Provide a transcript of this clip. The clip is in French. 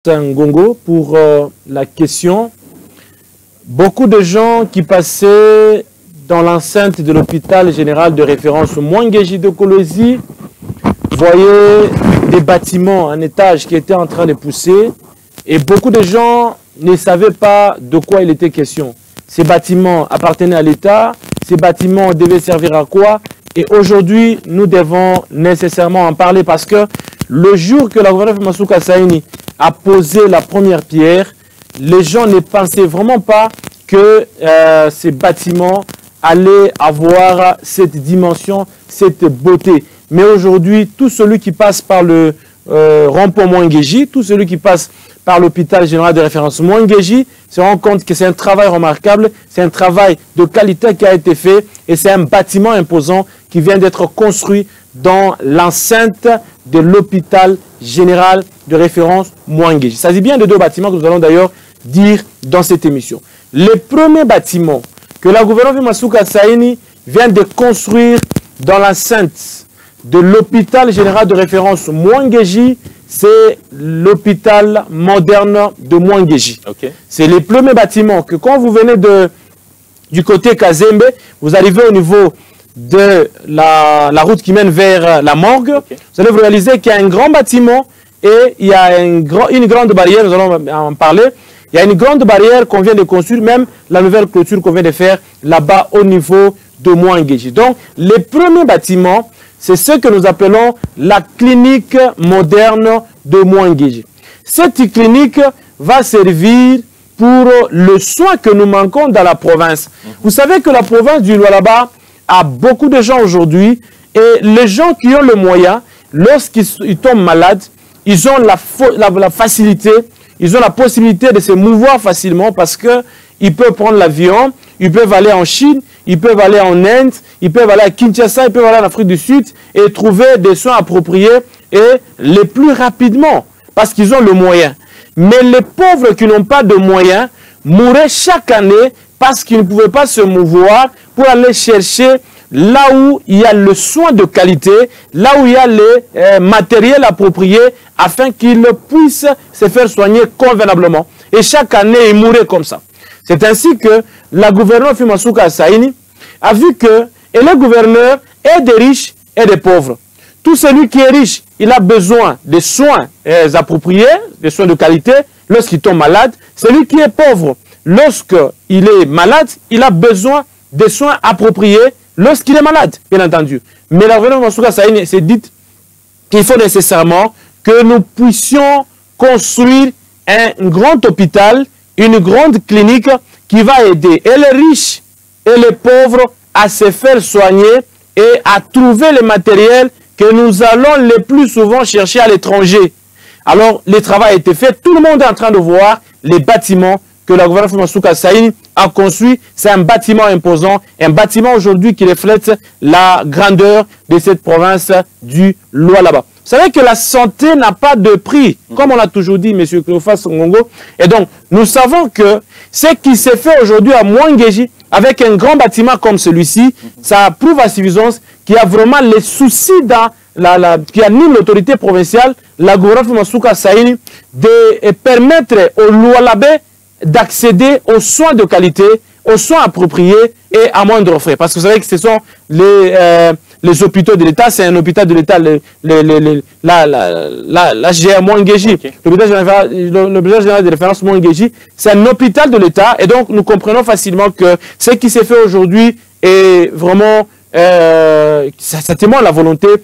Ngongo pour la question. Beaucoup de gens qui passaient dans l'enceinte de l'hôpital général de référence Mwangeji de Kolwezi voyaient des bâtiments, un étage qui était en train de pousser et beaucoup de gens ne savaient pas de quoi il était question. Ces bâtiments appartenaient à l'État, ces bâtiments devaient servir à quoi? Et aujourd'hui, nous devons nécessairement en parler parce que le jour que la gouverneure Masuka Saini a posé la première pierre, les gens ne pensaient vraiment pas que ces bâtiments allaient avoir cette dimension, cette beauté. Mais aujourd'hui, tout celui qui passe par le rond-point Mwangeji, tout celui qui passe par l'hôpital général de référence Mwangeji se rend compte que c'est un travail remarquable, c'est un travail de qualité qui a été fait et c'est un bâtiment imposant qui vient d'être construit dans l'enceinte de l'hôpital général de référence Mwangeji. Il s'agit bien de deux bâtiments que nous allons d'ailleurs dire dans cette émission. Le premier bâtiment que la gouverneure Masuka Saini vient de construire dans l'enceinte de l'hôpital général de référence Mwangeji, c'est l'hôpital moderne de Mwangeji. Okay. C'est le premier bâtiment que quand vous venez du côté Kazembe, vous arrivez au niveau de la route qui mène vers la morgue. Okay. Vous allez vous réaliser qu'il y a un grand bâtiment et il y a une grande barrière, nous allons en parler. Il y a une grande barrière qu'on vient de construire, même la nouvelle clôture qu'on vient de faire là-bas au niveau de Mwangeji. Donc, les premiers bâtiments, c'est ce que nous appelons la clinique moderne de Mwangeji. Cette clinique va servir pour le soin que nous manquons dans la province. Vous savez que la province du Lualaba a beaucoup de gens aujourd'hui et les gens qui ont le moyen, lorsqu'ils tombent malades, ils ont la facilité, ils ont la possibilité de se mouvoir facilement parce qu'ils peuvent prendre l'avion, ils peuvent aller en Chine, ils peuvent aller en Inde, ils peuvent aller à Kinshasa, ils peuvent aller en Afrique du Sud et trouver des soins appropriés et les plus rapidement parce qu'ils ont le moyen. Mais les pauvres qui n'ont pas de moyens mourraient chaque année parce qu'ils ne pouvaient pas se mouvoir pour aller chercher là où il y a le soin de qualité, là où il y a les matériels appropriés afin qu'ils puissent se faire soigner convenablement. Et chaque année, ils mouraient comme ça. C'est ainsi que la gouverneure Masuka Saini a vu que le gouverneur est des riches et des pauvres. Tout celui qui est riche, il a besoin de soins appropriés, des soins de qualité, lorsqu'il tombe malade. Celui qui est pauvre, lorsqu'il est malade, il a besoin de soins appropriés lorsqu'il est malade, bien entendu. Mais la gouverneure Masuka Saini s'est dit qu'il faut nécessairement que nous puissions construire un grand hôpital, une grande clinique qui va aider et les riches et les pauvres à se faire soigner et à trouver le matériel que nous allons le plus souvent chercher à l'étranger. Alors, le travail a été fait. Tout le monde est en train de voir les bâtiments que la gouverneure Masuka Saini a construit. C'est un bâtiment imposant, un bâtiment aujourd'hui qui reflète la grandeur de cette province du Lualaba. Vous savez que la santé n'a pas de prix, comme on l'a toujours dit, M. Cléophas Ngongo. Et donc, nous savons que ce qui s'est fait aujourd'hui à Mwangeji, avec un grand bâtiment comme celui-ci, ça prouve à suffisance qu'il y a vraiment les soucis qui animent l'autorité provinciale, la gouverneure Masuka Saini, de permettre aux Lualabais d'accéder aux soins de qualité, aux soins appropriés et à moindre frais. Parce que vous savez que ce sont les hôpitaux de l'État, c'est un hôpital de l'État, la GR Mwangeji, okay. L'hôpital général de référence Mwangeji, c'est un hôpital de l'État et donc nous comprenons facilement que ce qui s'est fait aujourd'hui est vraiment, ça témoigne la volonté de